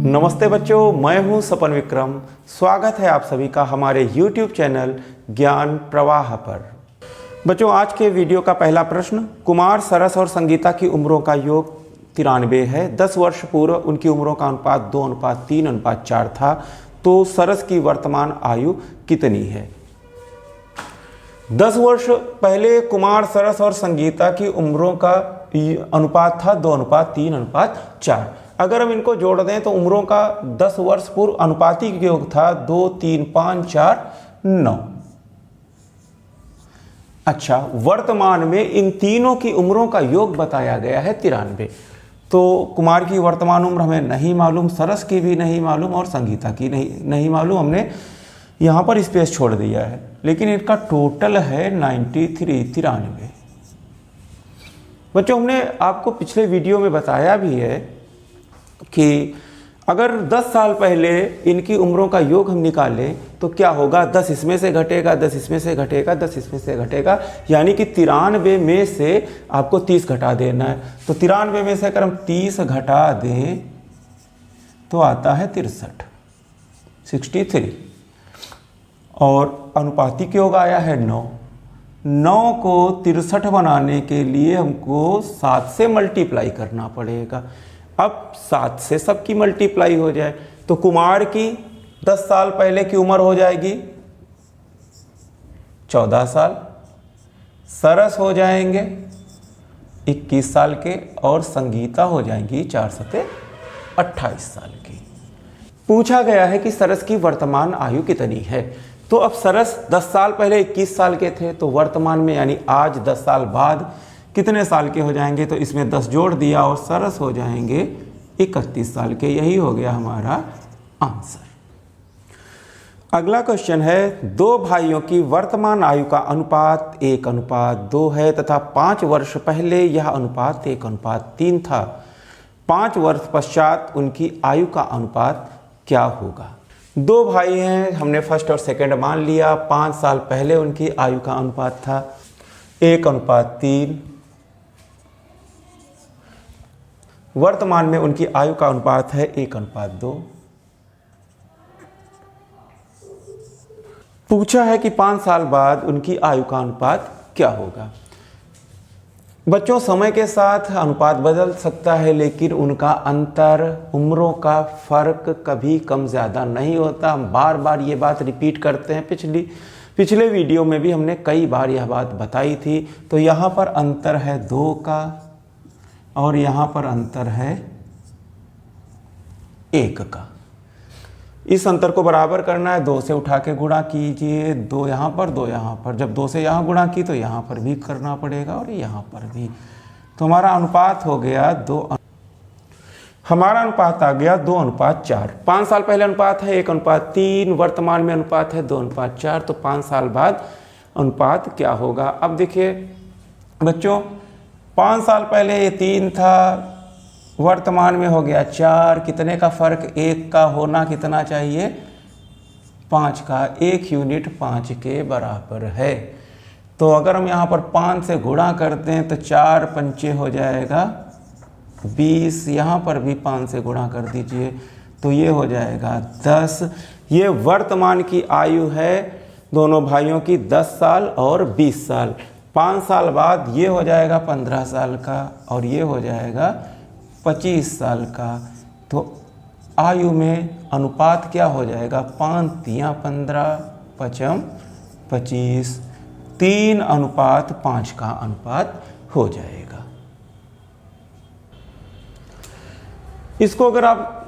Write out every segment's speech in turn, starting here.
नमस्ते बच्चों, मैं हूं सपन विक्रम। स्वागत है आप सभी का हमारे YouTube चैनल ज्ञान प्रवाह पर। बच्चों, आज के वीडियो का पहला प्रश्न, कुमार, सरस और संगीता की उम्रों का योग 93 है। 10 वर्ष पूर्व उनकी उम्रों का अनुपात 2:3:4 था, तो सरस की वर्तमान आयु कितनी है? 10 वर्ष पहले कुमार, सरस और संगीता की उम्रों का अनुपात था 2:3:4। अगर हम इनको जोड़ दें तो उम्रों का 10 वर्ष पूर्व अनुपातिक योग था 2, 3, 5, 4, 9। अच्छा, वर्तमान में इन तीनों की उम्रों का योग बताया गया है 93। तो कुमार की वर्तमान उम्र हमें नहीं मालूम, सरस की भी नहीं मालूम और संगीता की नहीं मालूम। हमने यहाँ पर स्पेस छोड़ दिया है, लेकिन इनका टोटल है 93। बच्चों, हमने आपको पिछले वीडियो में बताया भी है कि अगर 10 साल पहले इनकी उम्रों का योग हम निकालें तो क्या होगा? 10 इसमें से घटेगा, 10 इसमें से घटेगा, 10 इसमें से घटेगा, यानी कि 93 में से आपको 30 घटा देना है। तो 93 में से अगर हम 30 घटा दें तो आता है 63 और अनुपातिक योग आया है 9। 9 को 63 बनाने के लिए हमको 7 से मल्टीप्लाई करना पड़ेगा। अब 7 से सबकी मल्टीप्लाई हो जाए तो कुमार की 10 साल पहले की उम्र हो जाएगी 14 साल, सरस हो जाएंगे 21 साल के और संगीता हो जाएंगी 4 सते 28 साल की। पूछा गया है कि सरस की वर्तमान आयु कितनी है। तो अब सरस 10 साल पहले 21 साल के थे, तो वर्तमान में यानी आज 10 साल बाद कितने साल के हो जाएंगे? तो इसमें 10 जोड़ दिया और सरस हो जाएंगे 31 साल के। यही हो गया हमारा आंसर। अगला क्वेश्चन है, 2 भाइयों की वर्तमान आयु का अनुपात 1:2 है तथा 5 वर्ष पहले यह अनुपात 1:3 था। 5 वर्ष पश्चात उनकी आयु का अनुपात क्या होगा? 2 भाई हैं, हमने फर्स्ट और सेकंड मान लिया। 5 साल पहले उनकी आयु का अनुपात था 1:3। वर्तमान में उनकी आयु का अनुपात है 1:2। पूछा है कि 5 साल बाद उनकी आयु का अनुपात क्या होगा? बच्चों, समय के साथ अनुपात बदल सकता है, लेकिन उनका अंतर, उम्रों का फर्क कभी कम ज़्यादा नहीं होता। हम बार बार ये बात रिपीट करते हैं। पिछले वीडियो में भी हमने कई बार यह बात बताई थी। तो यहाँ पर अंतर है 2 का और यहाँ पर अंतर है 1 का। इस अंतर को बराबर करना है, 2 से उठा के गुणा कीजिए। 2 यहाँ पर, 2 यहाँ पर। जब 2 से यहाँ गुणा की तो यहाँ पर भी करना पड़ेगा और यहाँ पर भी। तो हमारा अनुपात हो गया 2। हमारा अनुपात आ गया 2:4। 5 साल पहले अनुपात है 1:3, वर्तमान में अनुपात है 2:4। तो 5 साल बाद अनुपात क्या होगा? अब देखिए बच्चों, 5 साल पहले ये 3 था, वर्तमान में हो गया 4। कितने का फर्क? 1 का होना कितना चाहिए? 5 का। 1 यूनिट 5 के बराबर है। तो अगर हम यहाँ पर 5 से गुणा करते हैं तो 4 पंचे हो जाएगा 20। यहाँ पर भी 5 से गुणा कर दीजिए तो ये हो जाएगा 10। ये वर्तमान की आयु है दोनों भाइयों की, 10 साल और 20 साल। 5 साल बाद ये हो जाएगा 15 साल का और ये हो जाएगा 25 साल का। तो आयु में अनुपात क्या हो जाएगा? 5 तियां 15, 5 25, 3:5 का अनुपात हो जाएगा। इसको अगर आप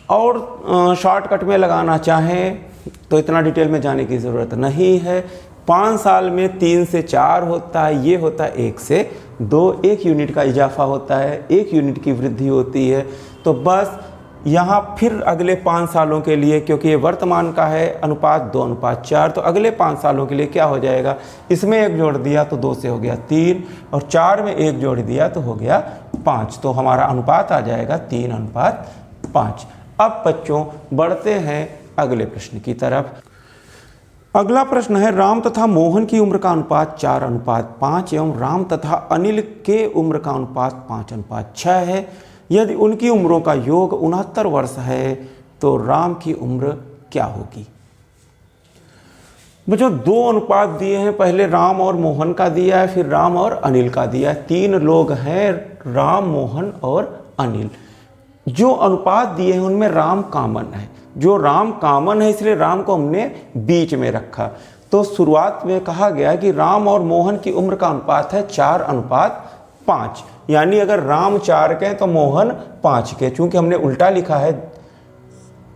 और शॉर्टकट में लगाना चाहें तो इतना डिटेल में जाने की ज़रूरत नहीं है। 5 साल में 3 से 4 होता है, ये होता है 1 से 2। 1 यूनिट का इजाफा होता है, 1 यूनिट की वृद्धि होती है। तो बस यहाँ फिर अगले 5 सालों के लिए, क्योंकि ये वर्तमान का है अनुपात 2:4, तो अगले 5 सालों के लिए क्या हो जाएगा? इसमें 1 जोड़ दिया तो 2 से हो गया 3 और 4 में 1 जोड़ दिया तो हो गया 5। तो हमारा अनुपात आ जाएगा 3:5। अब बच्चों बढ़ते हैं अगले प्रश्न की तरफ। अगला प्रश्न है, राम तथा मोहन की उम्र का अनुपात 4:5 एवं राम तथा अनिल के उम्र का अनुपात 5:6 है। यदि उनकी उम्रों का योग 69 वर्ष है तो राम की उम्र क्या होगी। बच्चों 2 अनुपात दिए हैं, पहले राम और मोहन का दिया है, फिर राम और अनिल का दिया है। 3 लोग हैं, राम, मोहन और अनिल। जो अनुपात दिए हैं उनमें राम कॉमन है। जो राम कॉमन है इसलिए राम को हमने बीच में रखा। तो शुरुआत में कहा गया कि राम और मोहन की उम्र का अनुपात है 4:5, यानी अगर राम 4 के तो मोहन 5 के। चूंकि हमने उल्टा लिखा है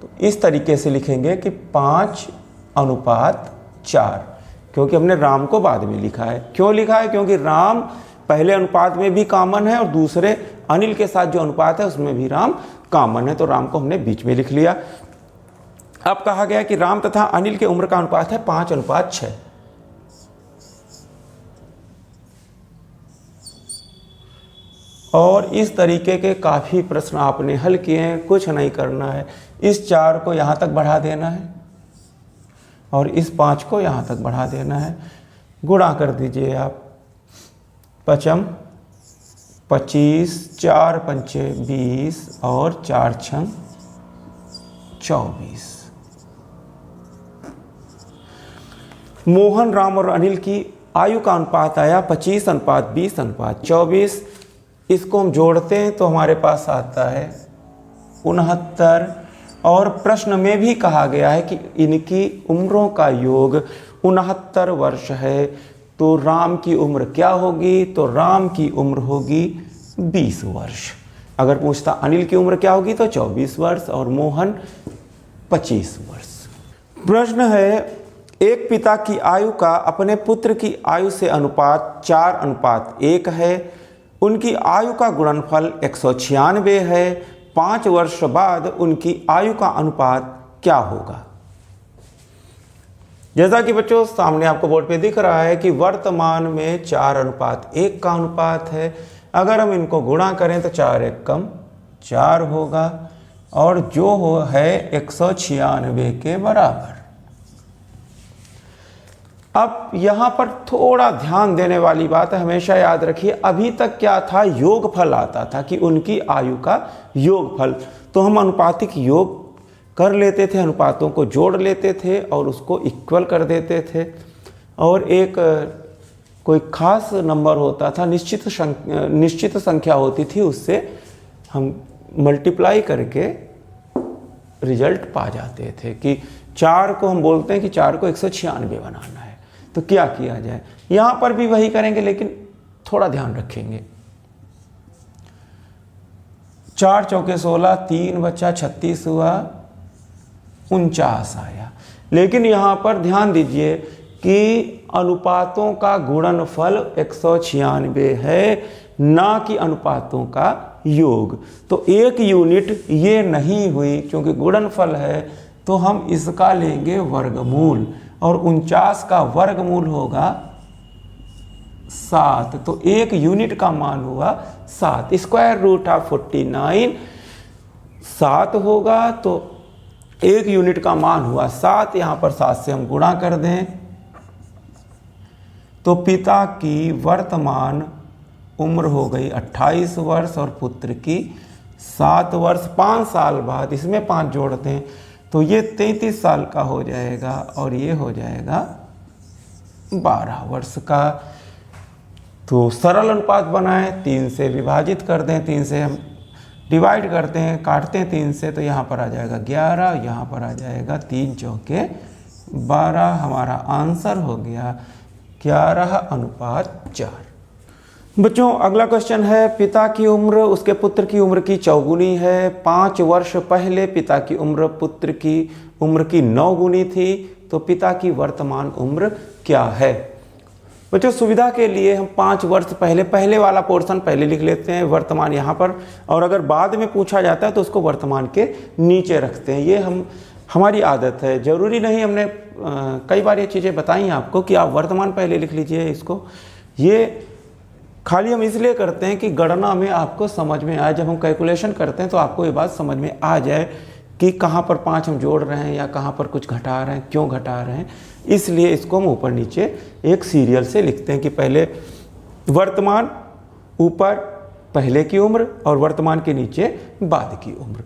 तो इस तरीके से लिखेंगे कि 5:4, क्योंकि हमने राम को बाद में लिखा है। क्यों लिखा है? क्योंकि राम पहले अनुपात में भी कॉमन है और दूसरे अनिल के साथ जो अनुपात है उसमें भी राम कॉमन है, तो राम को हमने बीच में लिख लिया। अब कहा गया कि राम तथा अनिल के उम्र का अनुपात है 5:6। और इस तरीके के काफ़ी प्रश्न आपने हल किए हैं। कुछ नहीं करना है, इस 4 को यहाँ तक बढ़ा देना है और इस 5 को यहाँ तक बढ़ा देना है। गुणा कर दीजिए आप। 5 25, 4 पंचे 20 और 4 छंग 24। मोहन, राम और अनिल की आयु का अनुपात आया 25:20:24। इसको हम जोड़ते हैं तो हमारे पास आता है 69। और प्रश्न में भी कहा गया है कि इनकी उम्रों का योग 69 वर्ष है, तो राम की उम्र क्या होगी? तो राम की उम्र होगी 20 वर्ष। अगर पूछता अनिल की उम्र क्या होगी तो 24 वर्ष और मोहन 25 वर्ष। प्रश्न है, एक पिता की आयु का अपने पुत्र की आयु से अनुपात 4:1 है। उनकी आयु का गुणनफल 196 है। 5 वर्ष बाद उनकी आयु का अनुपात क्या होगा? जैसा कि बच्चों सामने आपको बोर्ड पे दिख रहा है कि वर्तमान में 4:1 का अनुपात है। अगर हम इनको गुणा करें तो 4 × 4 होगा और जो है 196 के बराबर। अब यहाँ पर थोड़ा ध्यान देने वाली बात है, हमेशा याद रखिए, अभी तक क्या था, योगफल आता था कि उनकी आयु का योगफल। तो हम अनुपातिक योग कर लेते थे, अनुपातों को जोड़ लेते थे और उसको इक्वल कर देते थे। और एक कोई खास नंबर होता था, निश्चित संख्या होती थी, उससे हम मल्टीप्लाई करके रिजल्ट पा जाते थे कि 4 को हम बोलते हैं कि 4 को 196 बनाना है। तो क्या किया जाए? यहाँ पर भी वही करेंगे लेकिन थोड़ा ध्यान रखेंगे। 4 चौके 16, 3 बचा 36 हुआ, 49 आया। लेकिन यहाँ पर ध्यान दीजिए कि अनुपातों का गुणनफल 196 है, ना कि अनुपातों का योग। तो 1 यूनिट ये नहीं हुई, क्योंकि गुणनफल है तो हम इसका लेंगे वर्गमूल और 49 का वर्गमूल होगा 7। तो 1 यूनिट का मान हुआ 7। स्क्वायर रूट ऑफ 49 7 होगा, तो 1 यूनिट का मान हुआ 7। यहाँ पर 7 से हम गुणा कर दें तो पिता की वर्तमान उम्र हो गई 28 वर्ष और पुत्र की 7 वर्ष। 5 साल बाद इसमें 5 जोड़ते हैं तो ये 33 साल का हो जाएगा और ये हो जाएगा 12 वर्ष का। तो सरल अनुपात बनाएं, 3 से विभाजित कर दें, 3 से हम डिवाइड करते हैं, काटते हैं 3 से, तो यहाँ पर आ जाएगा 11, यहाँ पर आ जाएगा 3 चौके 12। हमारा आंसर हो गया 11:4। बच्चों अगला क्वेश्चन है, पिता की उम्र उसके पुत्र की उम्र की चौगुनी है। 5 वर्ष पहले पिता की उम्र पुत्र की उम्र की 9 गुनी थी, तो पिता की वर्तमान उम्र क्या है? बच्चों सुविधा के लिए हम 5 वर्ष पहले वाला पोर्शन पहले लिख लेते हैं, वर्तमान यहाँ पर, और अगर बाद में पूछा जाता है तो उसको वर्तमान के नीचे रखते हैं। ये हमारी आदत है, जरूरी नहीं। हमने कई बार ये चीज़ें बताई हैं आपको कि आप वर्तमान पहले लिख लीजिए इसको। ये खाली हम इसलिए करते हैं कि गणना में आपको समझ में आए, जब हम कैलकुलेशन करते हैं तो आपको ये बात समझ में आ जाए कि कहाँ पर 5 हम जोड़ रहे हैं या कहाँ पर कुछ घटा रहे हैं, क्यों घटा रहे हैं। इसलिए इसको हम ऊपर नीचे एक सीरियल से लिखते हैं कि पहले वर्तमान ऊपर पहले की उम्र और वर्तमान के नीचे बाद की उम्र।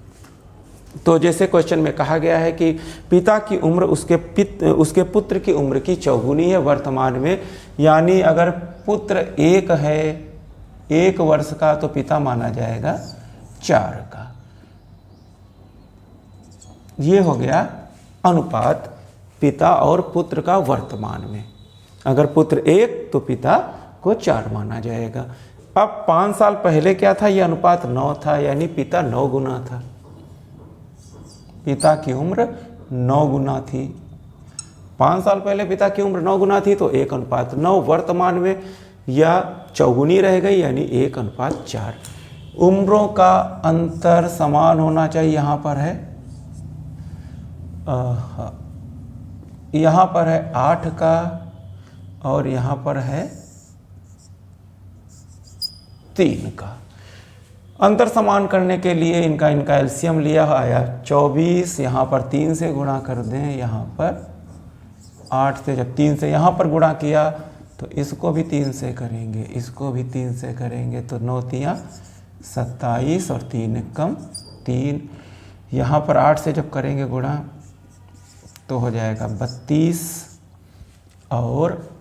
तो जैसे क्वेश्चन में कहा गया है कि पिता की उम्र उसके पुत्र की उम्र की चौगुनी है वर्तमान में, यानी अगर पुत्र 1 है 1 वर्ष का तो पिता माना जाएगा 4 का। ये हो गया अनुपात पिता और पुत्र का वर्तमान में। अगर पुत्र 1 तो पिता को 4 माना जाएगा। अब 5 साल पहले क्या था, ये अनुपात 9 था, यानी पिता 9 गुना था। पिता की उम्र 9 गुना थी। 5 साल पहले पिता की उम्र 9 गुना थी तो 1:9। वर्तमान में या चौगुनी रह गई, यानी 1:4। उम्रों का अंतर समान होना चाहिए। यहाँ पर है 8 का और यहाँ पर है 3 का। अंतर समान करने के लिए इनका एलसीएम लिया आया 24। यहाँ पर 3 से गुणा कर दें, यहाँ पर 8 से जब 3 से यहाँ पर गुणा किया तो इसको भी 3 से करेंगे, इसको भी 3 से करेंगे तो 9 तियां 27 और 3 कम 3। यहाँ पर 8 से जब करेंगे गुणा तो हो जाएगा 32 और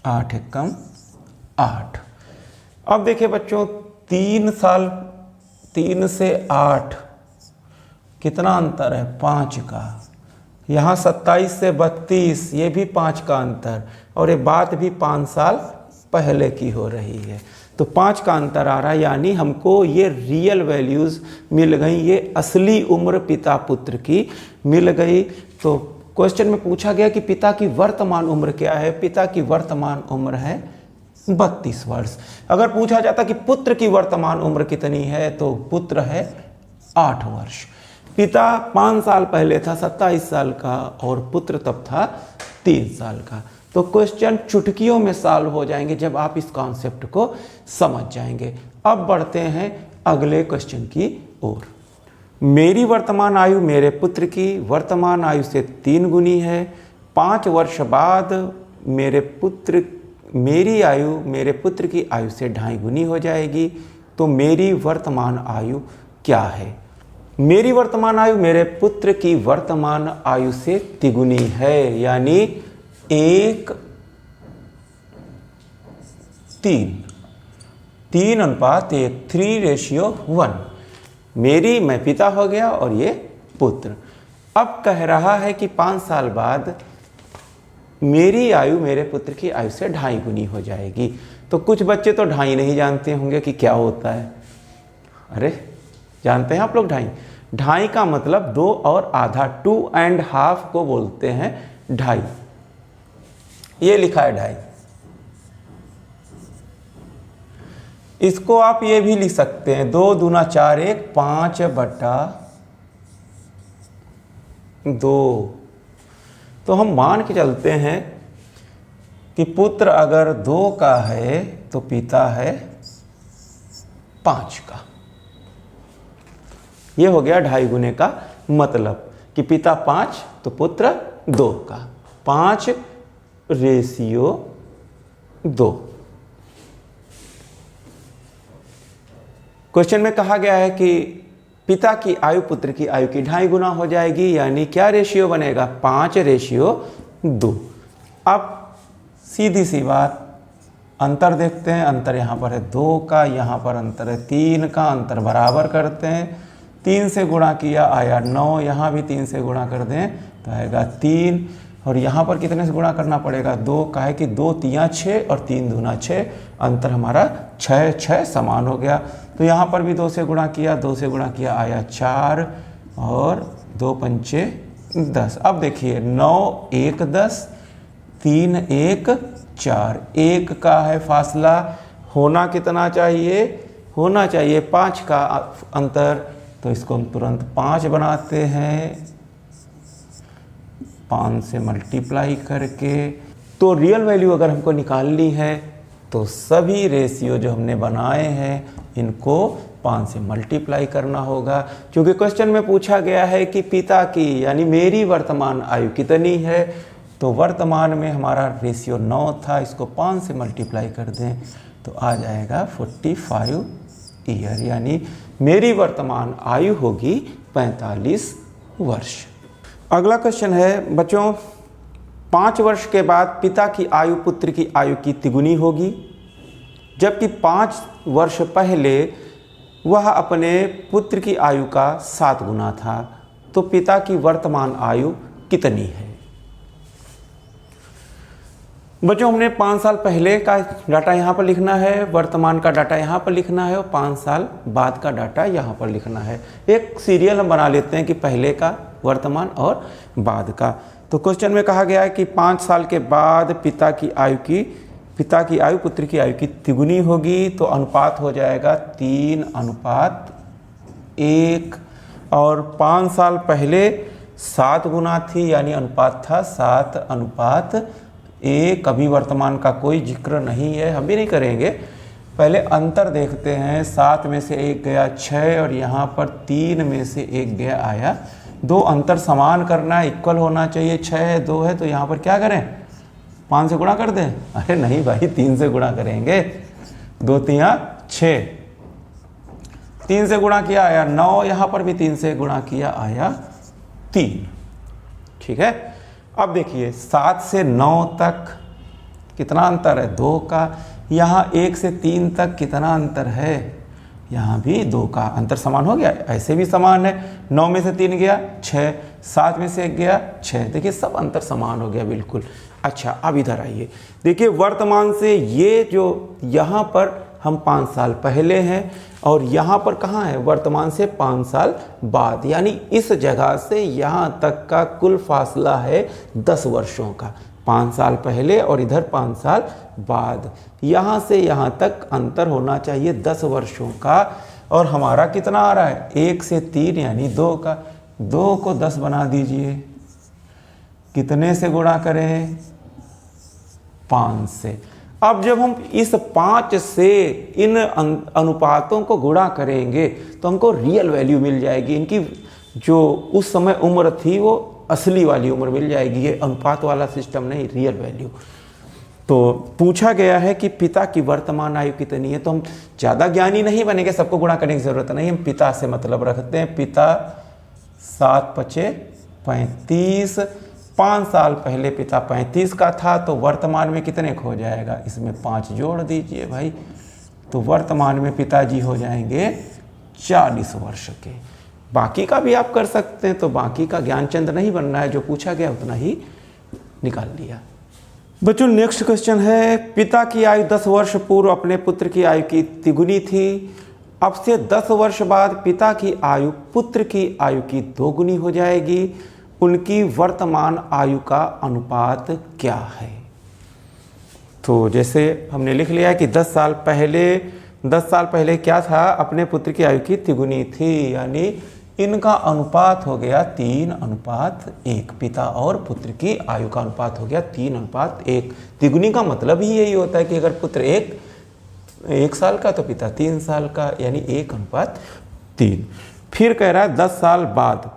8 कम 8। अब देखिए बच्चों 3 साल 3 से 8 कितना अंतर है, 5 का। यहाँ 27 से 32 ये भी 5 का अंतर, और ये बात भी 5 साल पहले की हो रही है तो 5 का अंतर आ रहा है, यानी हमको ये रियल वैल्यूज़ मिल गई, ये असली उम्र पिता पुत्र की मिल गई। तो क्वेश्चन में पूछा गया कि पिता की वर्तमान उम्र क्या है। पिता की वर्तमान उम्र है 32 वर्ष। अगर पूछा जाता कि पुत्र की वर्तमान उम्र कितनी है तो पुत्र है 8 वर्ष। पिता 5 साल पहले था 27 साल का और पुत्र तब था 3 साल का। तो क्वेश्चन चुटकियों में सॉल्व हो जाएंगे जब आप इस कॉन्सेप्ट को समझ जाएंगे। अब बढ़ते हैं अगले क्वेश्चन की ओर। मेरी वर्तमान आयु मेरे पुत्र की वर्तमान आयु से 3 गुनी है। 5 वर्ष बाद मेरी आयु मेरे पुत्र की आयु से 2.5 गुनी हो जाएगी। तो मेरी वर्तमान आयु क्या है? मेरी वर्तमान आयु मेरे पुत्र की वर्तमान आयु से तिगुनी है, यानी 3:1 3:1। मेरी मैं पिता हो गया और ये पुत्र। अब कह रहा है कि 5 साल बाद मेरी आयु मेरे पुत्र की आयु से 2.5 गुनी हो जाएगी। तो कुछ बच्चे तो 2.5 नहीं जानते होंगे कि क्या होता है। अरे जानते हैं आप लोग 2.5? 2.5 का मतलब 2 और आधा, 2.5 को बोलते हैं 2.5। ये लिखा है 2.5। इसको आप ये भी लिख सकते हैं 2 दूना 4 1 5/2। तो हम मान के चलते हैं कि पुत्र अगर 2 का है तो पिता है 5 का। ये हो गया 2.5 गुने का मतलब कि पिता 5 तो पुत्र 2 का। 5:2। क्वेश्चन में कहा गया है कि पिता की आयु पुत्र की आयु की 2.5 गुना हो जाएगी, यानी क्या रेशियो बनेगा? 5:2। अब सीधी सी बात, अंतर देखते हैं। अंतर यहाँ पर है 2 का, यहाँ पर अंतर है 3 का। अंतर बराबर करते हैं, 3 से गुणा किया आया 9, यहाँ भी 3 से गुणा कर दें तो आएगा 3। और यहाँ पर कितने से गुणा करना पड़ेगा? 2 का है कि 2 तियां 6 और 3 दूना 6। अंतर हमारा 6 समान हो गया। तो यहाँ पर भी 2 से गुणा किया, 2 से गुणा किया आया 4 और 2 पंचे 10। अब देखिए 9 1 10, 3 1 4। 1 का है फासला, होना कितना चाहिए? होना चाहिए 5 का अंतर। तो इसको हम तुरंत 5 बनाते हैं 5 से मल्टीप्लाई करके। तो रियल वैल्यू अगर हमको निकालनी है तो सभी रेशियो जो हमने बनाए हैं इनको 5 से मल्टीप्लाई करना होगा, क्योंकि क्वेश्चन में पूछा गया है कि पिता की यानी मेरी वर्तमान आयु कितनी है। तो वर्तमान में हमारा रेशियो 9 था, इसको 5 से मल्टीप्लाई कर दें तो आ जाएगा 45 ईयर, यानी मेरी वर्तमान आयु होगी 45 वर्ष। अगला क्वेश्चन है बच्चों, 5 वर्ष के बाद पिता की आयु पुत्र की आयु की तिगुनी होगी, जबकि 5 वर्ष पहले वह अपने पुत्र की आयु का 7 गुना था, तो पिता की वर्तमान आयु कितनी है? बच्चों हमने 5 साल पहले का डाटा यहाँ पर लिखना है, वर्तमान का डाटा यहाँ पर लिखना है और 5 साल बाद का डाटा यहाँ पर लिखना है। एक सीरियल हम बना लेते हैं कि पहले का, वर्तमान और बाद का। तो क्वेश्चन में कहा गया है कि 5 साल के बाद पिता की आयु पुत्र की आयु की तिगुनी होगी, तो अनुपात हो जाएगा 3:1, और 5 साल पहले 7 गुना थी, यानी अनुपात था 7:1। अभी वर्तमान का कोई जिक्र नहीं है, हम भी नहीं करेंगे। पहले अंतर देखते हैं, 7 में से 1 गया 6 और यहाँ पर 3 में से 1 गया आया 2। अंतर समान करना, इक्वल होना चाहिए। 6 है 2 है, तो यहाँ पर क्या करें, 5 से गुणा कर दें? अरे नहीं भाई, 3 से गुणा करेंगे। 2 3 6, 3 से गुणा किया आया 9, यहाँ पर भी 3 से गुणा किया आया 3। ठीक है, अब देखिए 7 से 9 तक कितना अंतर है, 2 का। यहाँ 1 से 3 तक कितना अंतर है, यहाँ भी 2 का। अंतर समान हो गया, ऐसे भी समान है। 9 में से 3 गया 6, 7 में से 1 गया 6। देखिए सब अंतर समान हो गया बिल्कुल। अच्छा अब इधर आइए, देखिए वर्तमान से ये जो यहाँ पर हम 5 साल पहले हैं और यहाँ पर कहाँ है, वर्तमान से 5 साल बाद, यानी इस जगह से यहाँ तक का कुल फासला है 10 वर्षों का। 5 साल पहले और इधर 5 साल बाद, यहाँ से यहाँ तक अंतर होना चाहिए 10 वर्षों का। और हमारा कितना आ रहा है, 1 से 3 यानी 2 का। 2 को 10 बना दीजिए, कितने से गुणा करें, 5 से। अब जब हम इस 5 से इन अनुपातों को गुणा करेंगे तो हमको रियल वैल्यू मिल जाएगी। इनकी जो उस समय उम्र थी वो असली वाली उम्र मिल जाएगी, ये अनुपात वाला सिस्टम नहीं, रियल वैल्यू। तो पूछा गया है कि पिता की वर्तमान आयु कितनी है, तो हम ज़्यादा ज्ञानी नहीं बनेंगे, सबको गुणा करने की ज़रूरत नहीं, हम पिता से मतलब रखते हैं। पिता 7 5 35, 5 साल पहले पिता 35 का था, तो वर्तमान में कितने का हो जाएगा, इसमें 5 जोड़ दीजिए भाई, तो वर्तमान में पिताजी हो जाएंगे 40 वर्ष के। बाकी का भी आप कर सकते हैं, तो बाकी का ज्ञानचंद नहीं बनना है, जो पूछा गया उतना ही निकाल लिया। बच्चों नेक्स्ट क्वेश्चन है, पिता की आयु 10 वर्ष पूर्व अपने पुत्र की आयु की तिगुनी थी, अब से 10 वर्ष बाद पिता की आयु पुत्र की आयु की 2 गुनी हो जाएगी, उनकी वर्तमान आयु का अनुपात क्या है? तो जैसे हमने लिख लिया कि 10 साल पहले क्या था, अपने पुत्र की आयु की तिगुनी थी, यानी इनका अनुपात हो गया 3:1। पिता और पुत्र की आयु का अनुपात हो गया 3:1। तिगुनी का मतलब ही यही होता है कि अगर पुत्र 1 साल का तो पिता 3 साल का, यानी 1:3। फिर कह रहा है 10 साल बाद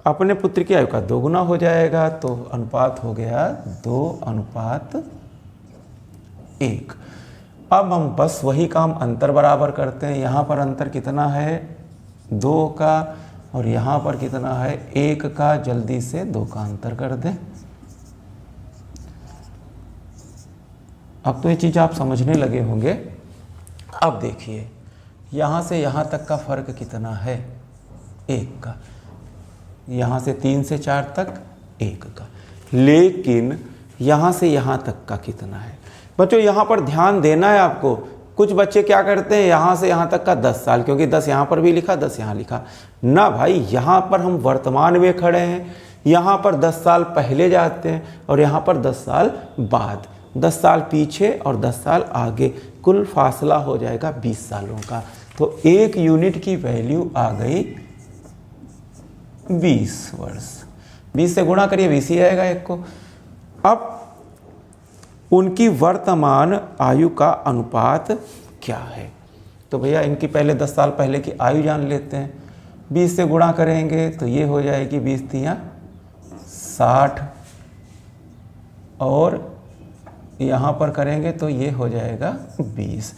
अपने पुत्र की आयु का 2 गुना हो जाएगा, तो अनुपात हो गया 2:1। अब हम बस वही काम अंतर बराबर करते हैं। यहाँ पर अंतर कितना है, 2 का, और यहाँ पर कितना है, 1 का। जल्दी से 2 का अंतर कर दें। अब तो ये चीज़ आप समझने लगे होंगे। अब देखिए यहाँ से यहाँ तक का फर्क कितना है, 1 का। यहाँ से 3 से 4 तक 1 का। लेकिन यहाँ से यहाँ तक का कितना है बच्चों, यहाँ पर ध्यान देना है आपको। कुछ बच्चे क्या करते हैं, यहाँ से यहाँ तक का 10 साल, क्योंकि 10 यहाँ पर भी लिखा 10 यहाँ लिखा ना भाई। यहाँ पर हम वर्तमान में खड़े हैं, यहाँ पर 10 साल पहले जाते हैं और यहाँ पर 10 साल बाद, 10 साल पीछे और 10 साल आगे, कुल फासला हो जाएगा 20 सालों का। तो 1 यूनिट की वैल्यू आ गई 20 वर्ष। 20 से गुणा करिए, 20 ही आएगा 1 को। अब उनकी वर्तमान आयु का अनुपात क्या है, तो भैया इनकी पहले 10 साल पहले की आयु जान लेते हैं। 20 से गुणा करेंगे तो ये हो जाएगी 20 3 60, और यहाँ पर करेंगे तो ये हो जाएगा 20।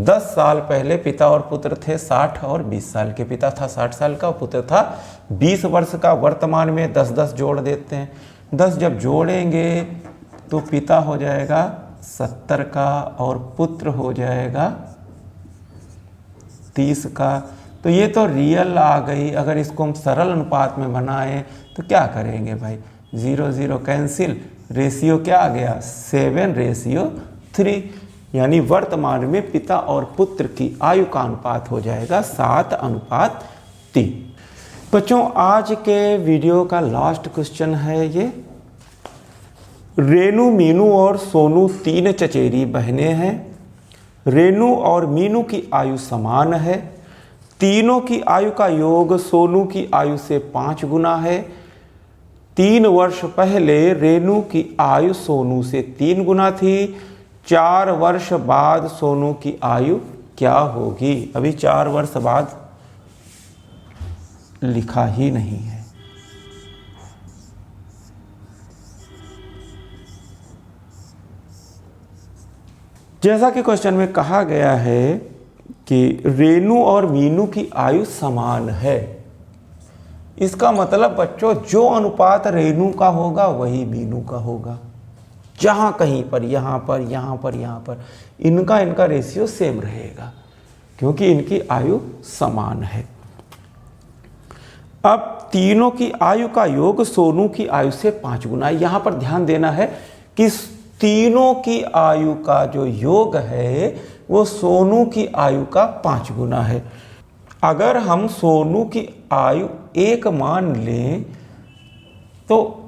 10 साल पहले पिता और पुत्र थे 60 और 20 साल के। पिता था 60 साल का और पुत्र था 20 वर्ष का। वर्तमान में 10-10 जोड़ देते हैं। 10 जब जोड़ेंगे तो पिता हो जाएगा 70 का और पुत्र हो जाएगा 30 का। तो ये तो रियल आ गई। अगर इसको हम सरल अनुपात में बनाएं तो क्या करेंगे भाई, 0-0 कैंसिल, रेशियो क्या आ गया 7:3, यानी वर्तमान में पिता और पुत्र की आयु का अनुपात हो जाएगा 7:3। बच्चों आज के वीडियो का लास्ट क्वेश्चन है ये। रेनू, मीनू और सोनू 3 चचेरी बहनें हैं। रेनू और मीनू की आयु समान है। तीनों की आयु का योग सोनू की आयु से 5 गुना है। 3 वर्ष पहले रेनू की आयु सोनू से 3 गुना थी। 4 वर्ष बाद सोनू की आयु क्या होगी? अभी 4 वर्ष बाद लिखा ही नहीं है। जैसा कि क्वेश्चन में कहा गया है कि रेनू और मीनू की आयु समान है, इसका मतलब बच्चों जो अनुपात रेनू का होगा वही मीनू का होगा। जहां कहीं पर यहाँ पर यहाँ पर यहाँ पर इनका रेशियो सेम रहेगा क्योंकि इनकी आयु समान है। अब तीनों की आयु का योग सोनू की आयु से 5 गुना। यहां पर ध्यान देना है कि तीनों की आयु का जो योग है वो सोनू की आयु का 5 गुना है। अगर हम सोनू की आयु 1 मान लें तो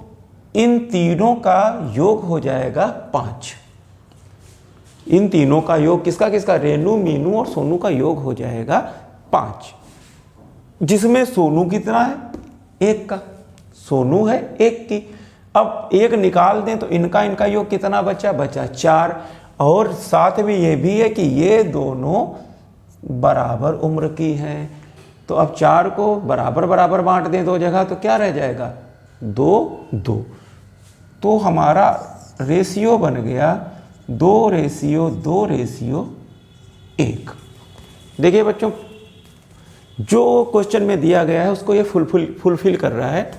इन तीनों का योग हो जाएगा 5। इन तीनों का योग किसका किसका, रेनू, मीनू और सोनू का योग हो जाएगा 5, जिसमें सोनू कितना है 1 का, सोनू है 1 की। अब 1 निकाल दें तो इनका योग कितना बचा 4। और साथ में ये भी है कि ये दोनों बराबर उम्र की हैं। तो अब 4 को बराबर बराबर बांट दें 2 जगह तो क्या रह जाएगा 2-2। तो हमारा रेशियो बन गया 2:2:1। देखिए बच्चों जो क्वेश्चन में दिया गया है उसको ये फुलफिल कर रहा है।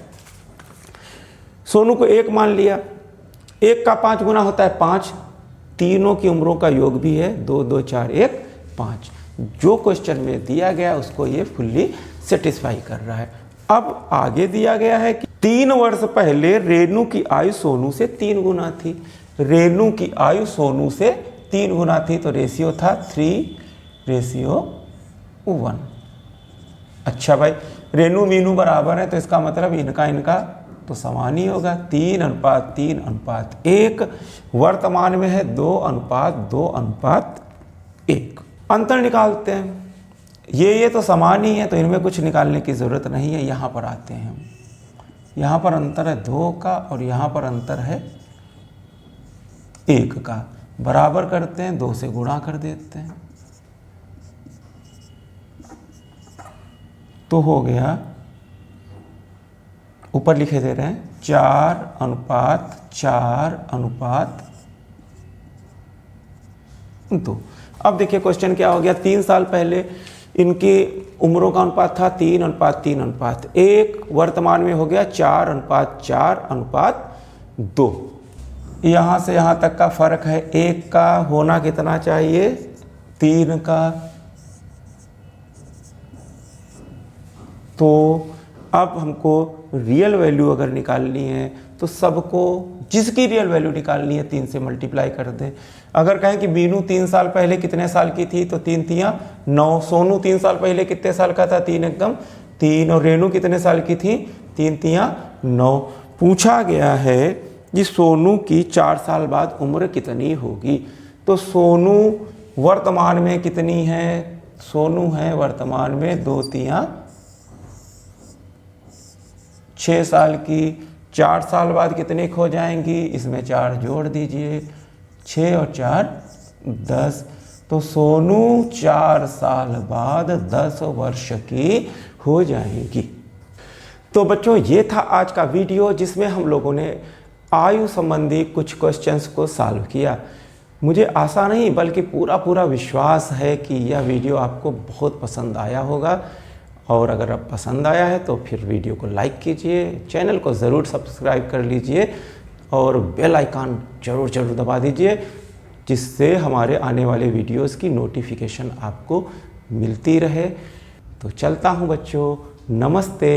सोनू को 1 मान लिया, 1 का 5 गुना होता है 5। तीनों की उम्रों का योग भी है 2-2 4 1 5। जो क्वेश्चन में दिया गया उसको ये फुल्ली सेटिस्फाई कर रहा है। अब आगे दिया गया है कि 3 वर्ष पहले रेनू की आयु सोनू से 3 गुना थी। रेनू की आयु सोनू से 3 गुना थी तो रेशियो था 3:1। अच्छा भाई, रेनू मीनू बराबर है तो इसका मतलब इनका तो समान ही होगा, 3:3:1। वर्तमान में है 2:2:1। अंतर निकालते हैं। ये तो समान ही है तो इनमें कुछ निकालने की जरूरत नहीं है। यहाँ पर आते हैं हम, यहाँ पर अंतर है 2 का और यहाँ पर अंतर है 1 का। बराबर करते हैं, 2 से गुणा कर देते हैं तो हो गया, ऊपर लिखे दे रहे हैं 4:4:2। अब देखिए क्वेश्चन क्या हो गया। 3 साल पहले इनकी उम्रों का अनुपात था 3:3:1। वर्तमान में हो गया 4:4:2। यहाँ से यहाँ तक का फर्क है 1 का, होना कितना चाहिए 3 का। तो अब हमको रियल वैल्यू अगर निकालनी है तो सबको, जिसकी रियल वैल्यू निकालनी है 3 से मल्टीप्लाई कर दें। अगर कहें कि मीनू 3 साल पहले कितने साल की थी तो 3×3=9। सोनू 3 साल पहले कितने साल का था 3×3। और रेनू कितने साल की थी 3×9। पूछा गया है कि सोनू की 4 साल बाद उम्र कितनी होगी। तो सोनू वर्तमान में कितनी है, सोनू है वर्तमान में 2×3=6 साल की। 4 साल बाद कितने खो जाएंगी, इसमें 4 जोड़ दीजिए, 6 और 4 10। तो सोनू 4 साल बाद 10 वर्ष की हो जाएगी। तो बच्चों ये था आज का वीडियो जिसमें हम लोगों ने आयु संबंधी कुछ क्वेश्चंस को सॉल्व किया। मुझे आशा नहीं बल्कि पूरा विश्वास है कि यह वीडियो आपको बहुत पसंद आया होगा, और अगर अब पसंद आया है तो फिर वीडियो को लाइक कीजिए, चैनल को ज़रूर सब्सक्राइब कर लीजिए और बेल आइकन ज़रूर दबा दीजिए, जिससे हमारे आने वाले वीडियोस की नोटिफिकेशन आपको मिलती रहे। तो चलता हूँ बच्चों, नमस्ते।